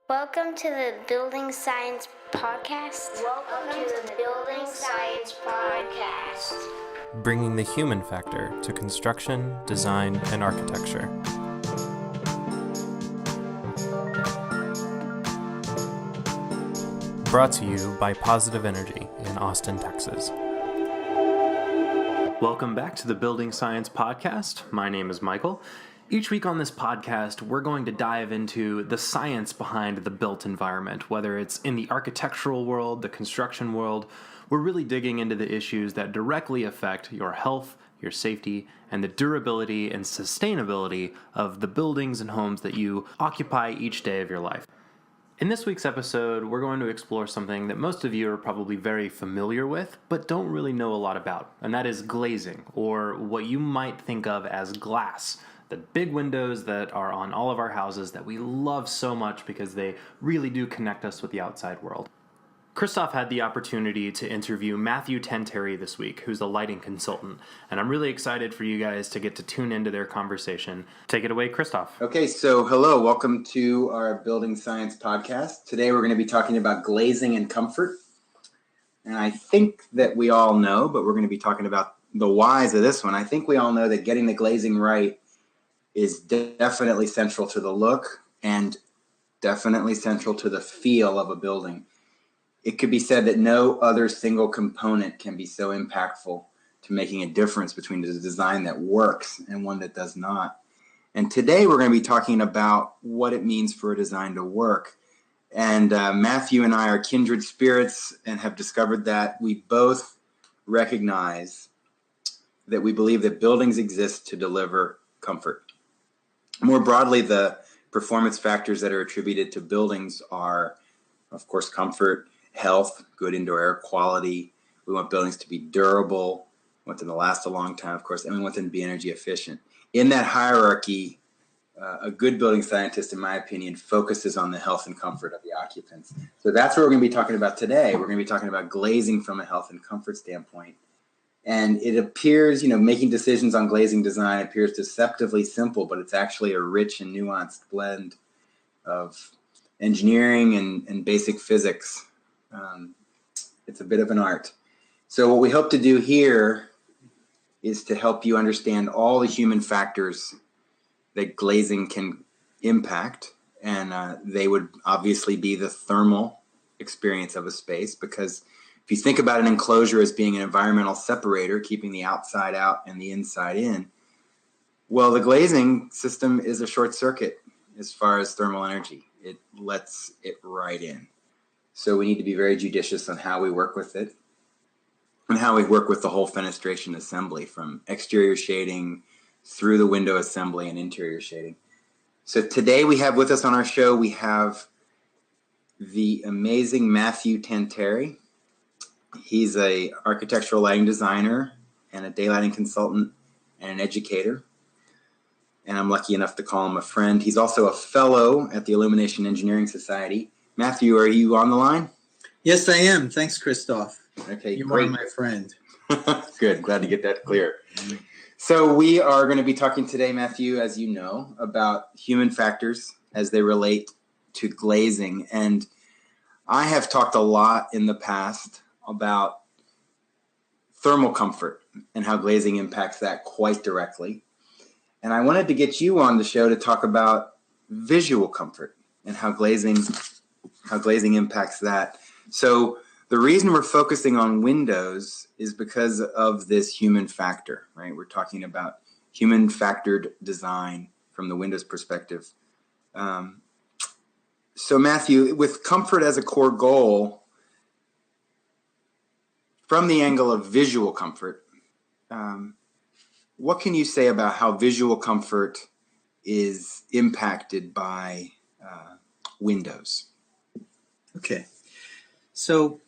Welcome to the Building Science Podcast. Welcome to the Building Science Podcast. Bringing the human factor to construction, design, and architecture. Brought to you by Positive Energy in Austin, Texas. Welcome back to the Building Science Podcast. My name is Michael. Each week on this podcast, we're going to dive into the science behind the built environment, whether it's in the architectural world, the construction world. We're really digging into the issues that directly affect your health, your safety, and the durability and sustainability of the buildings and homes that you occupy each day of your life. In this week's episode, we're going to explore something that most of you are probably very familiar with, but don't really know a lot about, and that is glazing, or what you might think of as glass. The big windows that are on all of our houses that we love so much because they really do connect us with the outside world. Kristof had the opportunity to interview Matthew Tanteri this week, who's a lighting consultant, and I'm really excited for you guys to get to tune into their conversation. Take it away, Kristof. Okay, so hello, welcome to our Building Science Podcast. Today we're going to be talking about glazing and comfort. And I think that we all know, but we're going to be talking about the whys of this one. I think we all know that getting the glazing right is definitely central to the look and definitely central to the feel of a building. It could be said that no other single component can be so impactful to making a difference between the design that works and one that does not. And today we're going to be talking about what it means for a design to work. And Matthew and I are kindred spirits and have discovered that we both recognize that we believe that buildings exist to deliver comfort. More broadly, the performance factors that are attributed to buildings are, of course, comfort, health, good indoor air quality. We want buildings to be durable, we want them to last a long time, of course, and we want them to be energy efficient. In that hierarchy, a good building scientist, in my opinion, focuses on the health and comfort of the occupants. So that's what we're going to be talking about today. We're going to be talking about glazing from a health and comfort standpoint. And it appears, making decisions on glazing design appears deceptively simple, but it's actually a rich and nuanced blend of engineering and basic physics. It's a bit of an art. So what we hope to do here is to help you understand all the human factors that glazing can impact. And they would obviously be the thermal experience of a space, because if you think about an enclosure as being an environmental separator, keeping the outside out and the inside in, well, the glazing system is a short circuit as far as thermal energy. It lets it right in. So we need to be very judicious on how we work with it and how we work with the whole fenestration assembly, from exterior shading through the window assembly and interior shading. So today we have with us on our show, we have the amazing Matthew Tanteri. He's a architectural lighting designer and a daylighting consultant and an educator. And I'm lucky enough to call him a friend. He's also a fellow at the Illumination Engineering Society. Matthew, are you on the line? Yes, I am. Thanks, Kristof. Okay, you great. are my friend. Good. Glad to get that clear. So we are going to be talking today, Matthew, as you know, about human factors as they relate to glazing. And I have talked a lot in the past about thermal comfort and how glazing impacts that quite directly. And I wanted to get you on the show to talk about visual comfort and how glazing impacts that. So the reason we're focusing on windows is because of this human factor, right? We're talking about human factored design from the windows perspective. So Matthew, with comfort as a core goal, from the angle of visual comfort, what can you say about how visual comfort is impacted by windows? Okay. So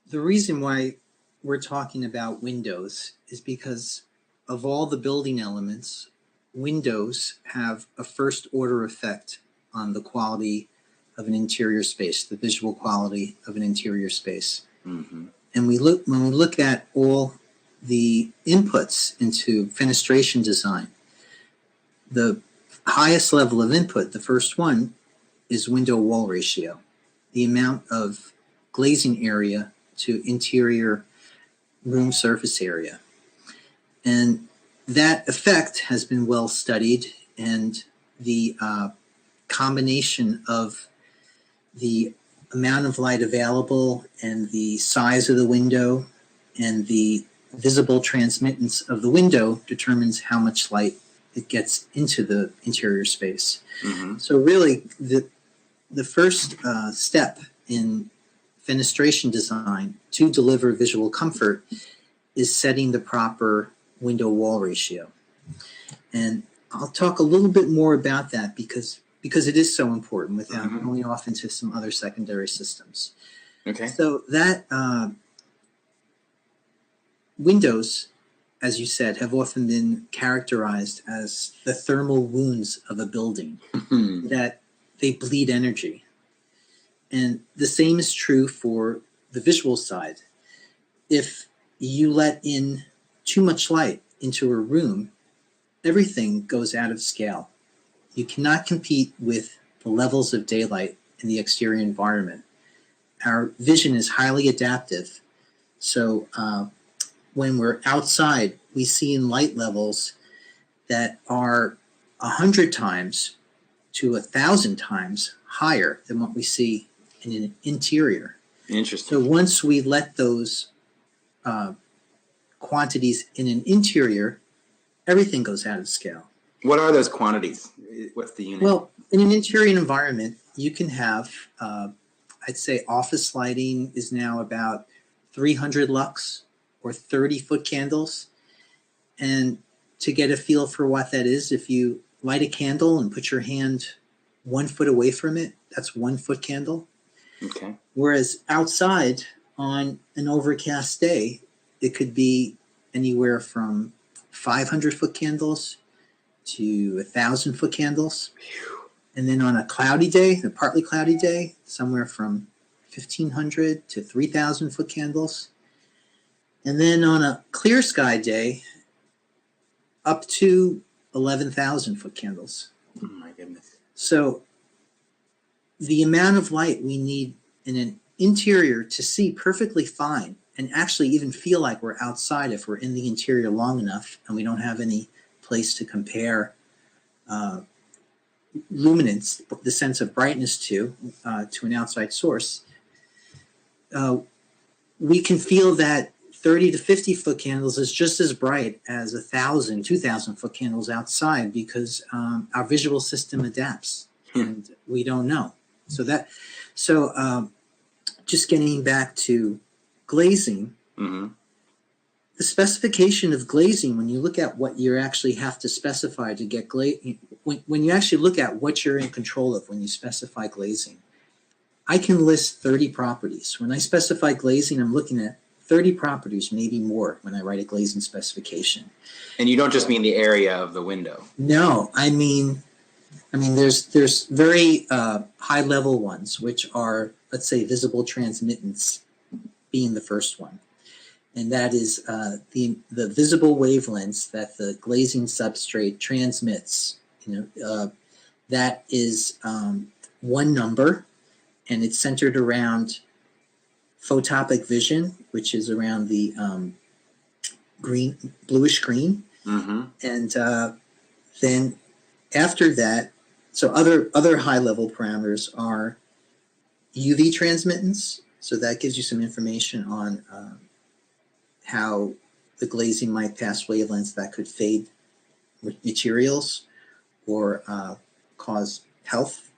the reason why we're talking about windows is because of all the building elements, windows have a first order effect on the quality of an interior space, the visual quality of an interior space. Mm-hmm. And when we look at all the inputs into fenestration design, the highest level of input, the first one, is window wall ratio, the amount of glazing area to interior room surface area. And that effect has been well studied, and the combination of the amount of light available and the size of the window and the visible transmittance of the window determines how much light it gets into the interior space. Mm-hmm. So really, the first step in fenestration design to deliver visual comfort is setting the proper window wall ratio. And I'll talk a little bit more about that because it is so important without going off into some other secondary systems. Okay. So that windows, as you said, have often been characterized as the thermal wounds of a building, that they bleed energy. And the same is true for the visual side. If you let in too much light into a room, everything goes out of scale. You cannot compete with the levels of daylight in the exterior environment. Our vision is highly adaptive. So when we're outside, we see in light levels that are 100 times to 1,000 times higher than what we see in an interior. Interesting. So once we let those quantities in an interior, everything goes out of scale. What are those quantities? What's the unit? Well, in an interior environment, you can have, I'd say office lighting is now about 300 lux or 30-foot candles. And to get a feel for what that is, if you light a candle and put your hand 1 foot away from it, that's 1 foot candle. Okay. Whereas outside on an overcast day, it could be anywhere from 500-foot candles to 1,000-foot candles. And then on a cloudy day, a partly cloudy day, somewhere from 1,500 to 3,000-foot candles. And then on a clear sky day, up to 11,000-foot candles. Oh my goodness. So the amount of light we need in an interior to see perfectly fine and actually even feel like we're outside if we're in the interior long enough and we don't have any place to compare luminance, the sense of brightness to an outside source, we can feel that 30 to 50-foot candles is just as bright as 1,000, 2,000-foot candles outside because our visual system adapts and we don't know. So just getting back to glazing, the specification of glazing, when you look at what you actually have to specify to get glazing, when you actually look at what you're in control of when you specify glazing, I can list 30 properties. When I specify glazing, I'm looking at 30 properties, maybe more, when I write a glazing specification. And you don't just mean the area of the window. No, I mean there's very high level ones, which are, let's say, visible transmittance being the first one. And that is the visible wavelengths that the glazing substrate transmits. That is one number, and it's centered around photopic vision, which is around the bluish green. And then after that, so other high level parameters are UV transmittance. So that gives you some information on how the glazing might pass wavelengths that could fade materials or cause health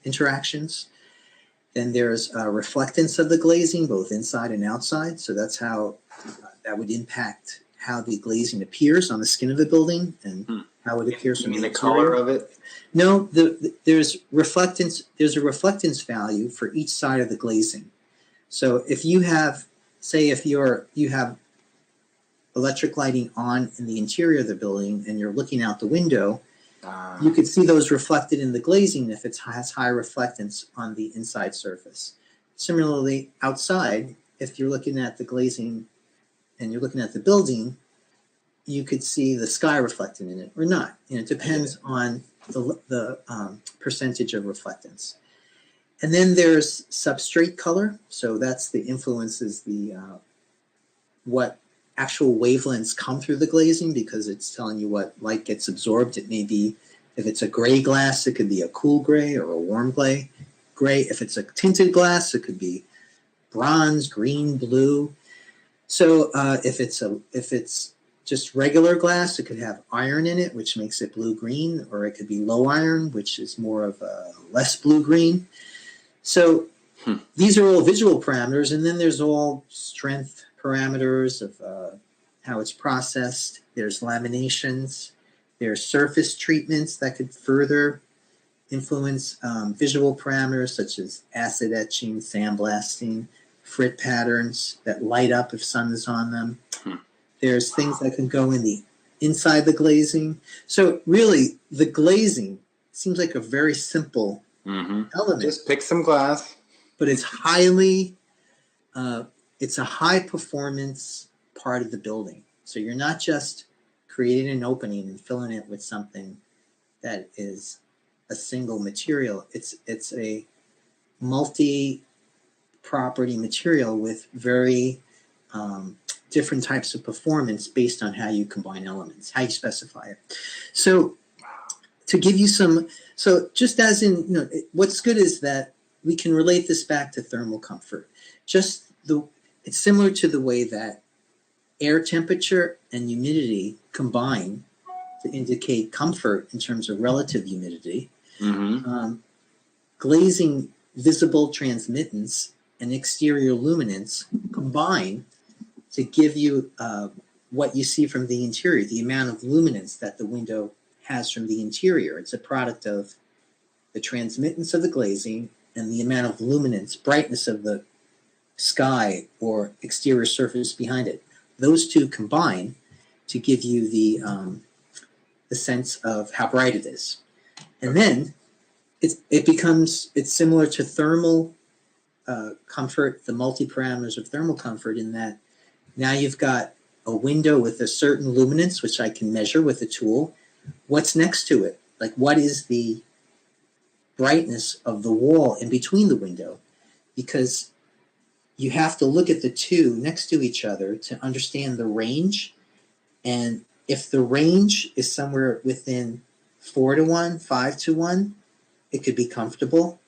interactions. Then there's reflectance of the glazing, both inside and outside. So that's how that would impact how the glazing appears on the skin of the building and how it appears from the color of it? No, there's reflectance. There's a reflectance value for each side of the glazing. So if you have, say, if you have electric lighting on in the interior of the building and you're looking out the window, you could see those reflected in the glazing if it has high reflectance on the inside surface. Similarly, outside, if you're looking at the glazing and you're looking at the building, you could see the sky reflected in it or not. And it depends on the percentage of reflectance. And then there's substrate color. So that's the influences the what actual wavelengths come through the glazing, because it's telling you what light gets absorbed. It may be, if it's a gray glass, it could be a cool gray or a warm gray. If it's a tinted glass, it could be bronze, green, blue. So if it's just regular glass, it could have iron in it, which makes it blue-green, or it could be low iron, which is more of a less blue-green. So these are all visual parameters, and then there's all strength parameters of how it's processed. There's laminations. There's surface treatments that could further influence visual parameters such as acid etching, sandblasting, frit patterns that light up if sun is on them. There's things that can go inside the glazing. So really, the glazing seems like a very simple element. Just pick some glass. But it's highly, it's a high performance part of the building. So you're not just creating an opening and filling it with something that is a single material. It's a multi-property material with very different types of performance based on how you combine elements, how you specify it. So to give you some, so just as in, what's good is that we can relate this back to thermal comfort. It's similar to the way that air temperature and humidity combine to indicate comfort in terms of relative humidity. Glazing visible transmittance and exterior luminance combine to give you what you see from the interior, the amount of luminance that the window has from the interior. It's a product of the transmittance of the glazing and the amount of luminance, brightness of the sky or exterior surface behind it. Those two combine to give you the sense of how bright it is. And then it's similar to thermal comfort, the multi-parameters of thermal comfort, in that now you've got a window with a certain luminance, which I can measure with a tool. What's next to it? Like, what is the brightness of the wall in between the window? Because you have to look at the two next to each other to understand the range. And if the range is somewhere within 4:1, 5:1, it could be comfortable.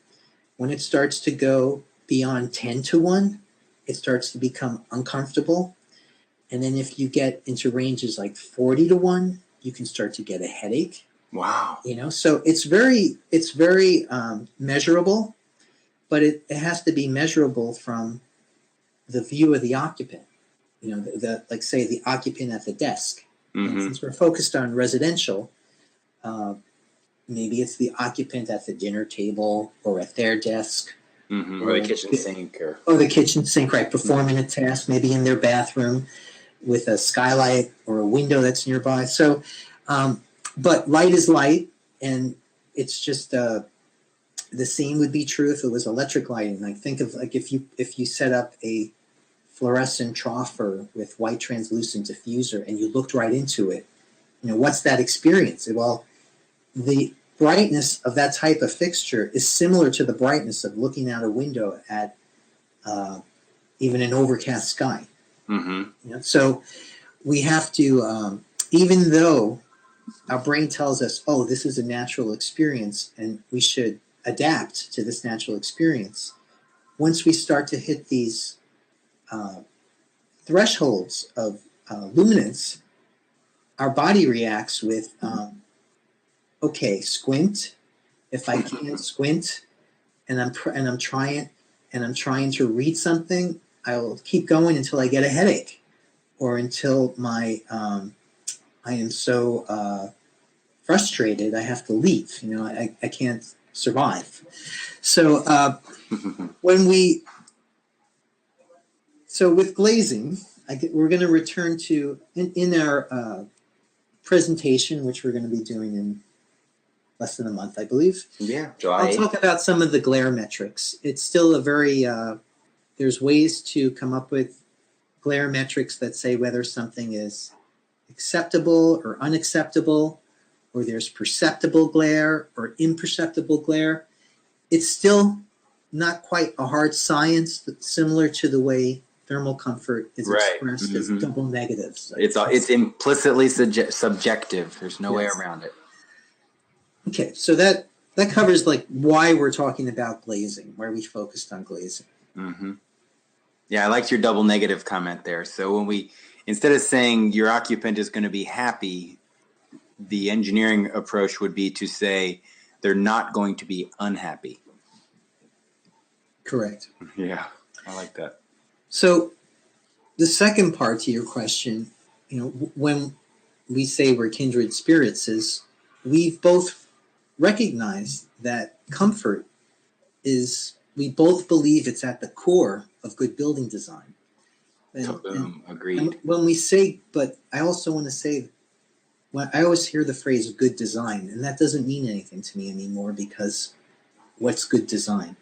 When it starts to go beyond 10:1, it starts to become uncomfortable. And then if you get into ranges like 40:1, you can start to get a headache. Wow. So it's very measurable, but it has to be measurable from the view of the occupant. Like say the occupant at the desk. And since we're focused on residential, maybe it's the occupant at the dinner table or at their desk. Or the kitchen sink. Or the kitchen sink, right, performing a task, maybe in their bathroom with a skylight or a window that's nearby. So, but light is light, and it's just the same would be true if it was electric lighting. Like think of like if you set up a fluorescent troffer with white translucent diffuser and you looked right into it, what's that experience? Well, the brightness of that type of fixture is similar to the brightness of looking out a window at even an overcast sky. So we have to, even though our brain tells us, oh, this is a natural experience and we should adapt to this natural experience, once we start to hit these thresholds of luminance, our body reacts with okay, squint. If I can't squint, and I'm trying to read something, I will keep going until I get a headache, or until I am so frustrated I have to leave. I can't survive. So with glazing, we're going to return to in our presentation, which we're going to be doing in less than a month, I believe. Yeah, July. I'll talk about some of the glare metrics. It's still a very, there's ways to come up with glare metrics that say whether something is acceptable or unacceptable, or there's perceptible glare or imperceptible glare, it's still not quite a hard science, similar to the way thermal comfort is expressed as double negatives. It's implicitly subjective. There's no way around it. Okay, so that covers like why we're talking about glazing, why we focused on glazing. Mm-hmm. Yeah, I liked your double negative comment there. So when instead of saying your occupant is going to be happy, the engineering approach would be to say they're not going to be unhappy. Correct. Yeah, I like that. So the second part to your question, when we say we're kindred spirits, is we've both recognized that comfort we both believe it's at the core of good building design. Agreed. And when we say, but I also want to say, I always hear the phrase good design, and that doesn't mean anything to me anymore, because what's good design?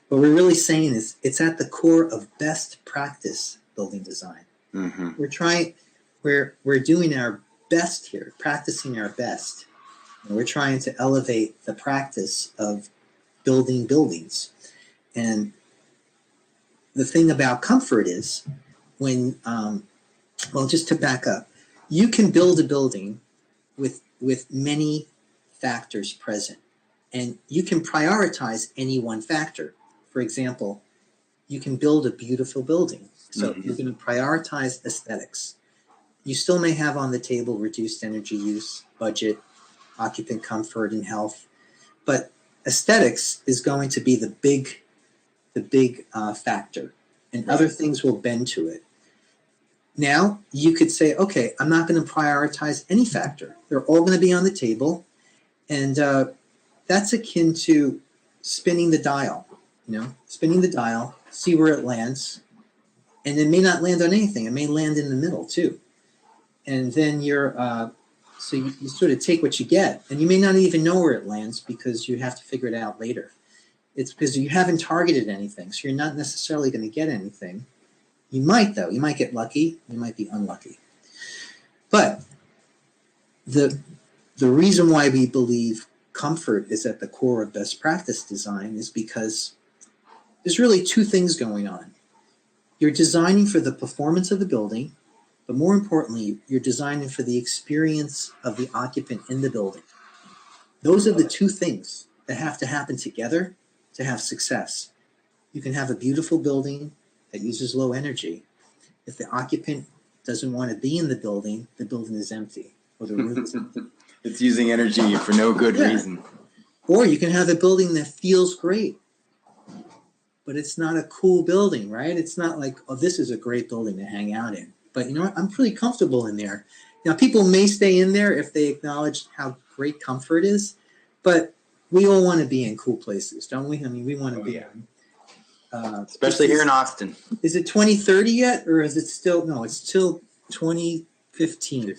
What we're really saying is it's at the core of best practice building design. Mm-hmm. We're doing our best here, practicing our best. And we're trying to elevate the practice of building buildings. And the thing about comfort is just to back up, you can build a building with many factors present, and you can prioritize any one factor. For example, you can build a beautiful building. So you're going to prioritize aesthetics. You still may have on the table reduced energy use, budget, occupant comfort, and health. But aesthetics is going to be the big factor, and other things will bend to it. Now, you could say, okay, I'm not going to prioritize any factor. They're all going to be on the table, and that's akin to spinning the dial. Spinning the dial, see where it lands, and it may not land on anything. It may land in the middle too, and then so you sort of take what you get, and you may not even know where it lands because you have to figure it out later. It's because you haven't targeted anything, so you're not necessarily going to get anything. You might, though. You might get lucky. You might be unlucky. But the reason why we believe comfort is at the core of best practice design is because there's really two things going on. You're designing for the performance of the building, but more importantly, you're designing for the experience of the occupant in the building. Those are the two things that have to happen together to have success. You can have a beautiful building that uses low energy. If the occupant doesn't want to be in the building is empty, or the room is empty. It's using energy for no good reason. Or you can have a building that feels great, but it's not a cool building, right? It's not like, oh, this is a great building to hang out in. But you know what? I'm pretty comfortable in there. Now, people may stay in there if they acknowledge how great comfort is, but we all want to be in cool places, don't we? I mean, we want to be in. Especially here in Austin. Is it 2030 yet, or is it still? No, it's still 2015.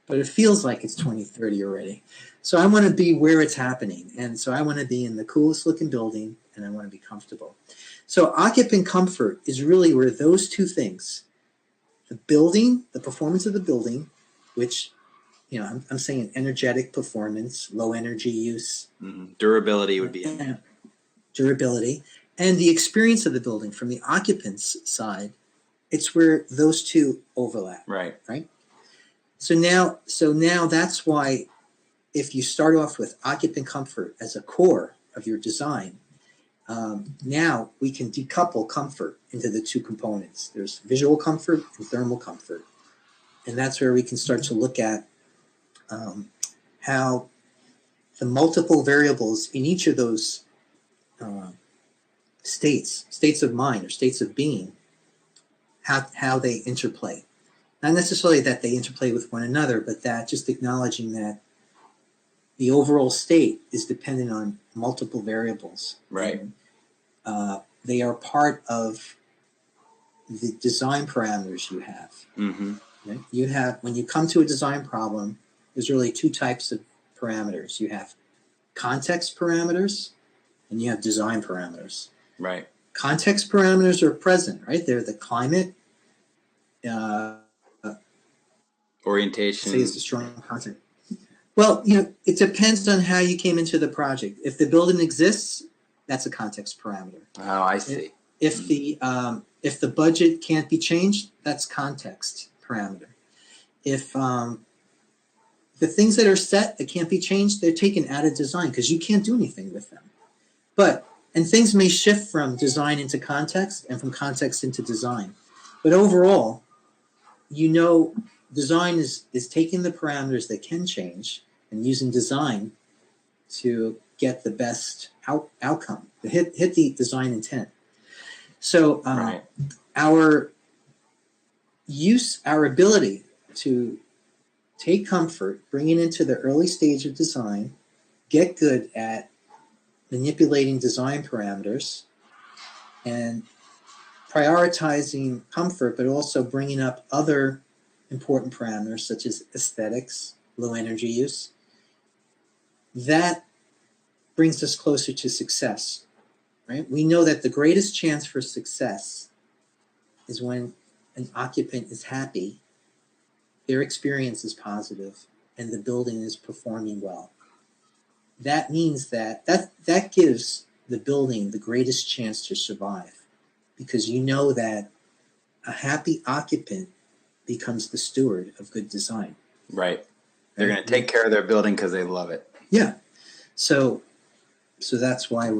But it feels like it's 2030 already. So I want to be where it's happening. And so I want to be in the coolest looking building, and I want to be comfortable. So occupant comfort is really where those two things, the building, the performance of the building, which, I'm saying energetic performance, low energy use. Mm-hmm. Durability would be in there. Durability. And the experience of the building from the occupant's side, it's where those two overlap. Right. So now that's why if you start off with occupant comfort as a core of your design, now we can decouple comfort into the two components. There's visual comfort and thermal comfort. And that's where we can start to look at how the multiple variables in each of those states of mind or states of being, how they interplay. Not necessarily that they interplay with one another, but that just acknowledging that the overall state is dependent on multiple variables. Right. And, they are part of the design parameters you have. Mm-hmm. Right? You have, when you come to a design problem, there's really two types of parameters. You have context parameters and you have design parameters. Right. Context parameters are present, right? They're the climate, orientation. say it's a strong context. Well, it depends on how you came into the project. If the building exists, that's a context parameter. Oh, I see. If the budget can't be changed, that's context parameter. If the things that are set that can't be changed, they're taken out of design because you can't do anything with them. And things may shift from design into context and from context into design. But overall, design is taking the parameters that can change and using design to get the best outcome, to hit the design intent. So Right. our ability to take comfort, bring it into the early stage of design, get good at manipulating design parameters, and prioritizing comfort, but also bringing up other important parameters such as aesthetics, low energy use. That brings us closer to success, right? We know that the greatest chance for success is when an occupant is happy, their experience is positive, and the building is performing well. That means that gives the building the greatest chance to survive, because that a happy occupant becomes the steward of good design. Right. They're going to take care of their building because they love it. Yeah. So that's why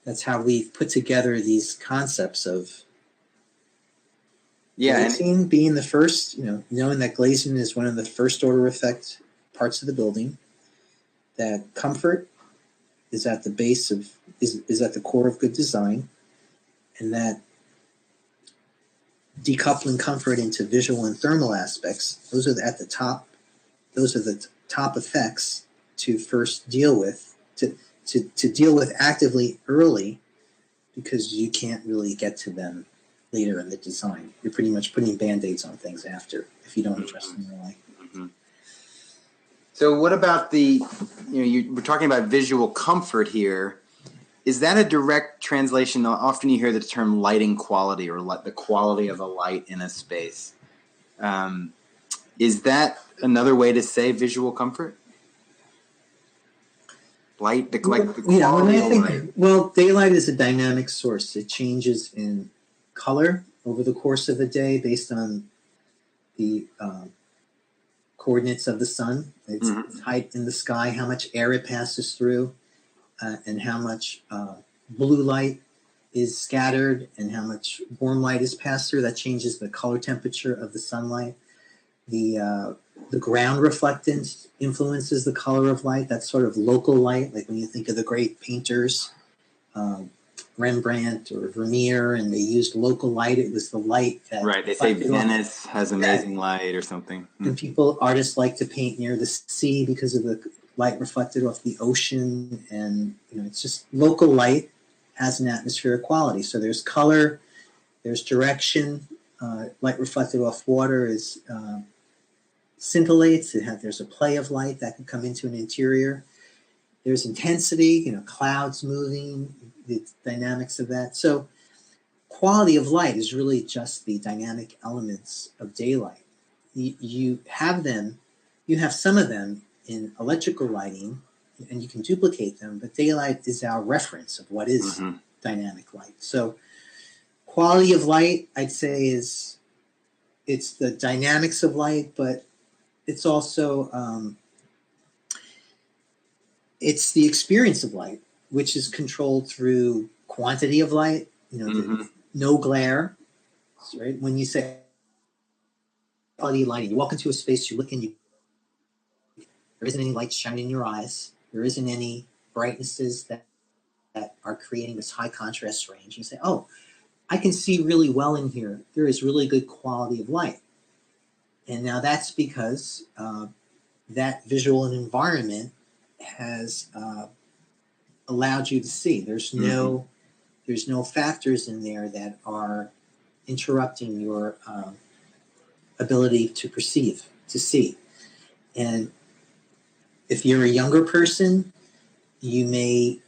that's how we put together these concepts of glazing being the first, knowing that glazing is one of the first order effect parts of the building, that comfort is at the base of, is at the core of good design, and that decoupling comfort into visual and thermal aspects, those are at the top, those are the top effects to first deal with, to deal with actively early, because you can't really get to them later in the design. You're pretty much putting Band-Aids on things after if you don't address them early. Mm-hmm. So what about we're talking about visual comfort here. Is that a direct translation? Often you hear the term lighting quality, or the quality of a light in a space. Is that another way to say visual comfort? Light, the quality of light. Well, daylight is a dynamic source. It changes in color over the course of the day based on the coordinates of the sun, its height in the sky, how much air it passes through, and how much blue light is scattered and how much warm light is passed through. That changes the color temperature of the sunlight. The ground reflectance influences the color of light. That's sort of local light, like when you think of the great painters, Rembrandt or Vermeer, and they used local light. It was the light that... Right, they say Venice has amazing light or something. And artists like to paint near the sea because of the light reflected off the ocean, and it's just local light has an atmospheric quality. So there's color, there's direction. Light reflected off water is scintillates. There's a play of light that can come into an interior. There's intensity, clouds moving, the dynamics of that. So quality of light is really just the dynamic elements of daylight. You have some of them in electrical lighting, and you can duplicate them, but daylight is our reference of what is dynamic light. So quality of light, I'd say, it's the dynamics of light, but it's also it's the experience of light, which is controlled through quantity of light, no glare, right? When you say quality lighting, you walk into a space, you look in, there isn't any light shining in your eyes. There isn't any brightnesses that are creating this high contrast range. You say, oh, I can see really well in here. There is really good quality of light. And now that's because that visual environment has allowed you to see. There's no factors in there that are interrupting your ability to perceive, to see. And if you're a younger person, you may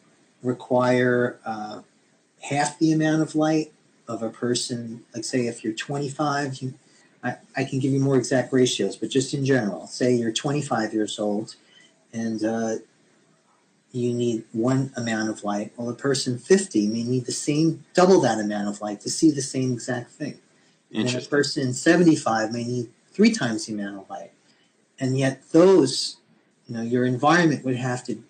require half the amount of light of a person. Like, say, if you're 25, I can give you more exact ratios, but just in general, say you're 25 years old and you need one amount of light. Well, a person 50 may need double that amount of light to see the same exact thing. And then a person 75 may need 3 times the amount of light. And yet those, your environment would have to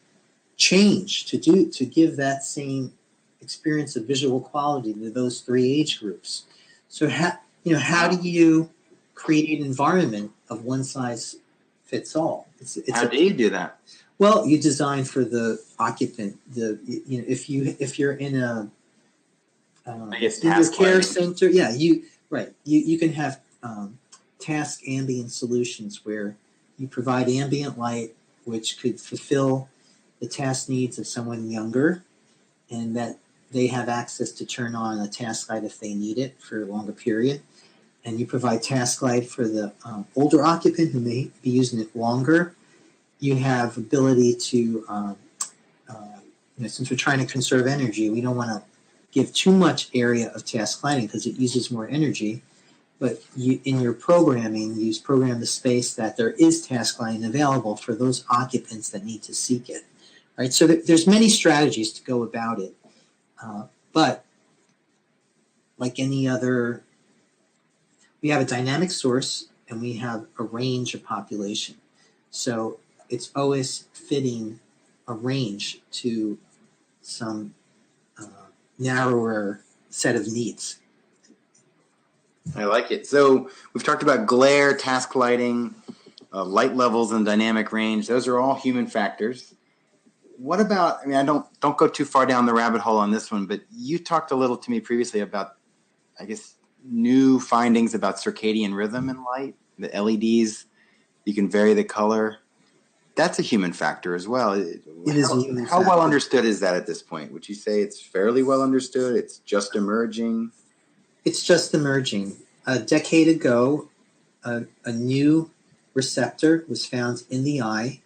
change to give that same experience of visual quality to those 3 age groups. So how do you create an environment of one size fits all? How do you do that? Well, you design for the occupant. If you're in a senior care center, you can have task ambient solutions where you provide ambient light, which could fulfill the task needs of someone younger, and that they have access to turn on a task light if they need it for a longer period. And you provide task light for the older occupant who may be using it longer. You have ability to, since we're trying to conserve energy, we don't want to give too much area of task lighting because it uses more energy. But in your programming, you program the space that there is task lighting available for those occupants that need to seek it. Right? So there's many strategies to go about it. But like any other, we have a dynamic source and we have a range of population. So it's always fitting a range to some narrower set of needs. I like it. So we've talked about glare, task lighting, light levels, and dynamic range. Those are all human factors. What about, don't go too far down the rabbit hole on this one, but you talked a little to me previously about, I guess, new findings about circadian rhythm in light. The LEDs, you can vary the color. That's a human factor as well. It is a human factor. How well understood is that at this point? Would you say it's fairly well understood? It's just emerging? It's just emerging. A decade ago, a new receptor was found in the eye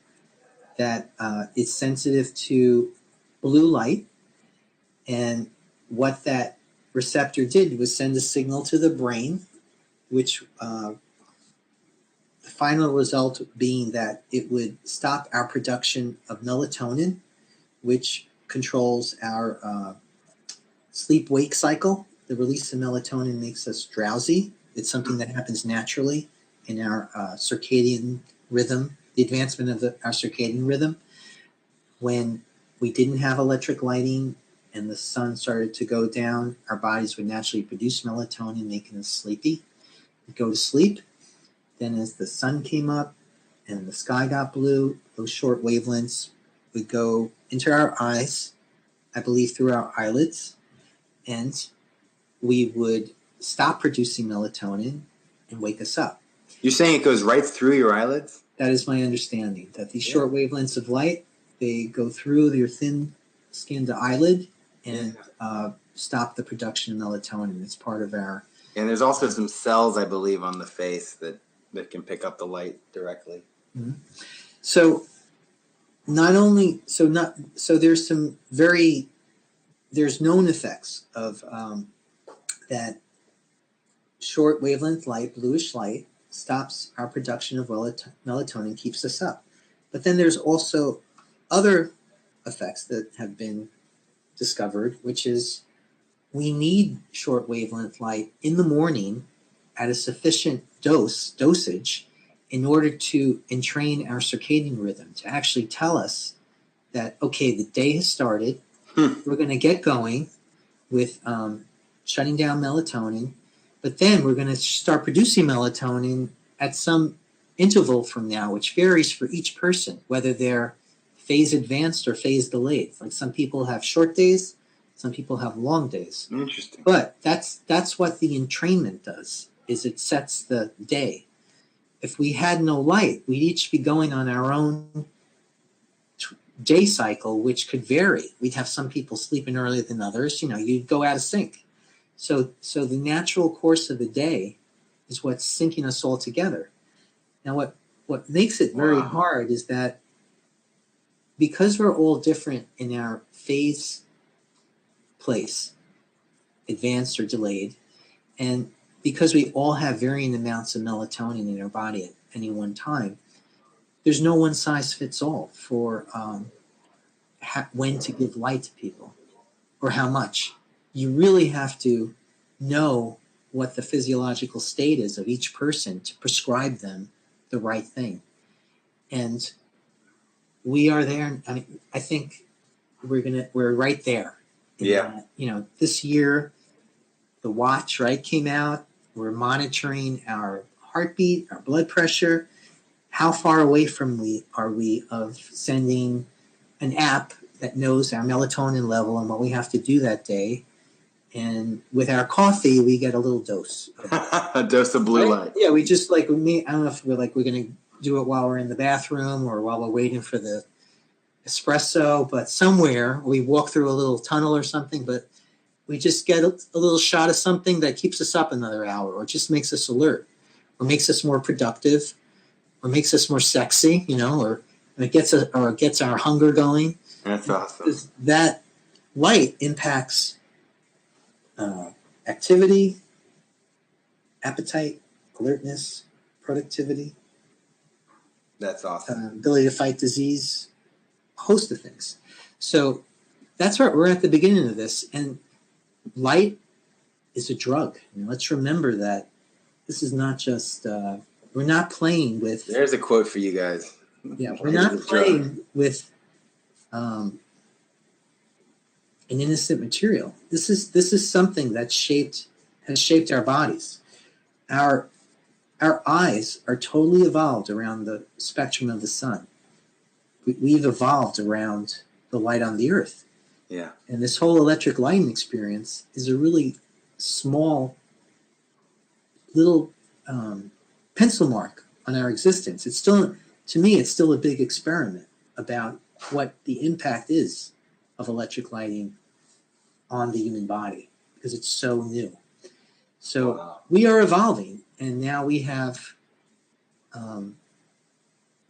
that is sensitive to blue light. And what that receptor did was send a signal to the brain, which the final result being that it would stop our production of melatonin, which controls our sleep-wake cycle. The release of melatonin makes us drowsy. It's something that happens naturally in our circadian rhythm, the advancement of our circadian rhythm. When we didn't have electric lighting and the sun started to go down, our bodies would naturally produce melatonin, making us sleepy. We'd go to sleep. Then as the sun came up and the sky got blue, those short wavelengths would go into our eyes, I believe through our eyelids, and we would stop producing melatonin and wake us up. You're saying it goes right through your eyelids? That is my understanding, that these short wavelengths of light, they go through your thin-skinned eyelid and stop the production of melatonin. It's part of our... And there's also some cells, I believe, on the face that can pick up the light directly. Mm-hmm. So there's known effects of that short wavelength light, bluish light, stops our production of melatonin, keeps us up. But then there's also other effects that have been discovered, which is we need short wavelength light in the morning at a sufficient dosage in order to entrain our circadian rhythm, to actually tell us that, okay, the day has started, we're going to get going with shutting down melatonin, but then we're going to start producing melatonin at some interval from now, which varies for each person, whether they're phase advanced or phase delayed. Like some people have short days, some people have long days. Interesting. But that's what the entrainment does, is it sets the day. If we had no light, we'd each be going on our own day cycle, which could vary. We'd have some people sleeping earlier than others. You'd go out of sync. So the natural course of the day is what's syncing us all together. Now, what makes it very hard is that because we're all different in our phase place, advanced or delayed, and because we all have varying amounts of melatonin in our body at any one time, there's no one size fits all for when to give light to people or how much. You really have to know what the physiological state is of each person to prescribe them the right thing. And we are there. I mean, I think we're right there. Yeah. This year, the watch, right, came out. We're monitoring our heartbeat, our blood pressure. How far away from are we of sending an app that knows our melatonin level and what we have to do that day? And with our coffee, we get a little dose. A dose of blue light. Yeah, we just I don't know if we're going to do it while we're in the bathroom or while we're waiting for the espresso, but somewhere we walk through a little tunnel or something, but we just get a little shot of something that keeps us up another hour or just makes us alert or makes us more productive or makes us more sexy, or it gets our hunger going. That's awesome. That light impacts activity, appetite, alertness, productivity. That's awesome. Ability to fight disease, a host of things. So that's right. We're at the beginning of this, and light is a drug. Let's remember that this is not just we're not playing with. There's a quote for you guys. Yeah, we're not playing with an innocent material. This is something that has shaped our bodies. Our eyes are totally evolved around the spectrum of the sun. We've evolved around the light on the earth. Yeah. And this whole electric lighting experience is a really small little pencil mark on our existence. It's still, to me, it's still a big experiment about what the impact is of electric lighting on the human body because it's so new. So we are evolving, and now we have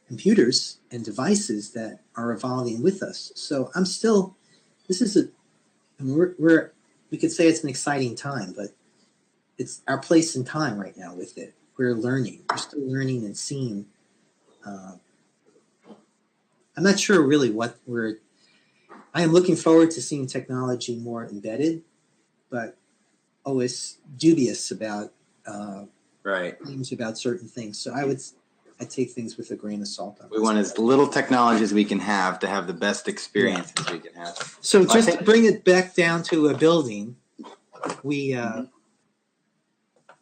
computers and devices that are evolving with us. So I'm still, this is we could say it's an exciting time, but it's our place in time right now with it. We're learning. We're still learning and seeing. I'm not sure really I am looking forward to seeing technology more embedded, but always dubious about claims about certain things. So I take things with a grain of salt. We want as little technology as we can have to have the best experience as we can have. So just to bring it back down to a building, the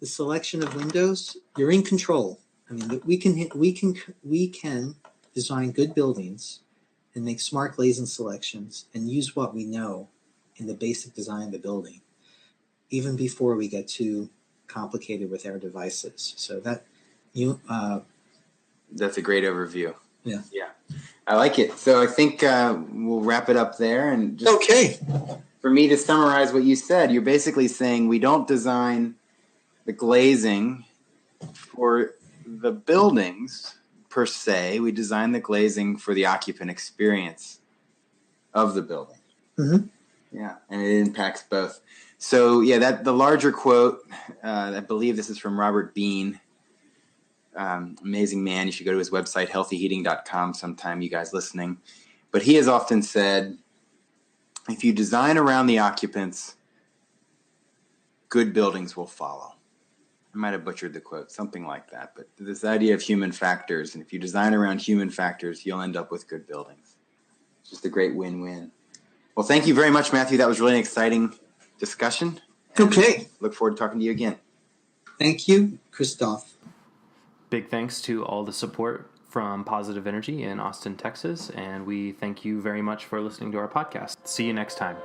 selection of windows, you're in control. I mean, we can design good buildings and make smart glazing selections and use what we know in the basic design of the building, even before we get too complicated with our devices. So that's a great overview. Yeah. I like it. So I think we'll wrap it up there. And just okay. For me to summarize what you said, you're basically saying we don't design the glazing for the buildings per se. We design the glazing for the occupant experience of the building. Mm-hmm. Yeah, and it impacts both. So yeah, the larger quote, I believe this is from Robert Bean. Amazing man. You should go to his website, healthyheating.com sometime, you guys listening. But he has often said, if you design around the occupants, good buildings will follow. I might have butchered the quote, something like that. But this idea of human factors, and if you design around human factors, you'll end up with good buildings. It's just a great win-win. Well, thank you very much, Matthew. That was really an exciting discussion. Okay. Look forward to talking to you again. Thank you, Kristof. Big thanks to all the support from Positive Energy in Austin, Texas, and we thank you very much for listening to our podcast. See you next time.